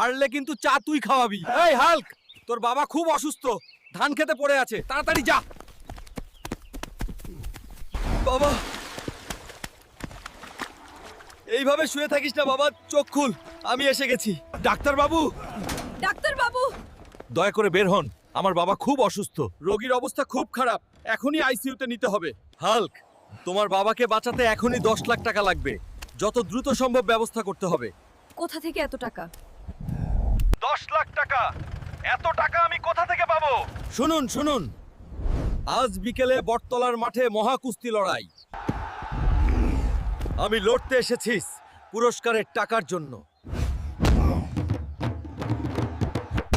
হারলে কিন্তু চা তুই খাওয়াবি। এই হাল্ক, তোর বাবা খুব অসুস্থ, ধান খেতে পড়ে আছে, তাড়াতাড়ি যা। বাবা, এইভাবে শুয়ে থাকিস না বাবা, চোখ খুল, আমি এসে গেছি। ডাক্তার বাবু, ডাক্তার বাবু, দয়া করে বের হন, আমার বাবা খুব অসুস্থ, রোগীর অবস্থা খুব খারাপ, এখনই আইসিইউতে নিতে হবে। হাল্ক, তোমার বাবাকে বাঁচাতে এখনই 10 লাখ টাকা লাগবে, যত দ্রুত সম্ভব ব্যবস্থা করতে হবে। কোথা থেকে এত টাকা? 10 লাখ টাকা? এত টাকা আমি কোথা থেকে পাবো? শুনুন শুনুন, আজ বিকেলে বটতলার মাঠে মহাকুস্তি লড়াই। আমি লড়তে এসেছিস পুরস্কারের টাকার জন্য।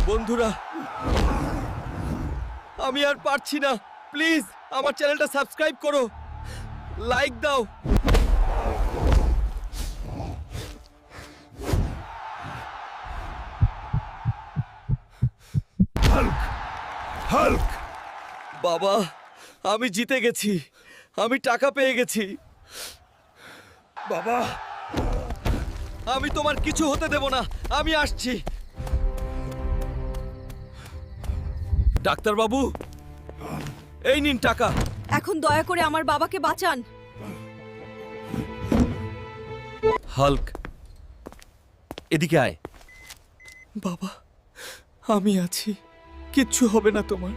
বন্ধুরা, আমি আর পারছি না, প্লিজ আমার চ্যানেলটা সাবস্ক্রাইব করো, লাইক দাও। হাল্ক, বাবা, আমি জিতে গেছি, আমি টাকা পেয়ে গেছি। বাবা, আমি তোমার কিছু হতে দেব না, আমি আসছি। ডাক্তার বাবু, এই নিন টাকা। এখন দয়া করে আমার বাবাকে বাঁচান। হাল্ক, এদিকে আয়। বাবা, আমি আছি, কিচ্ছু হবে না তোমার।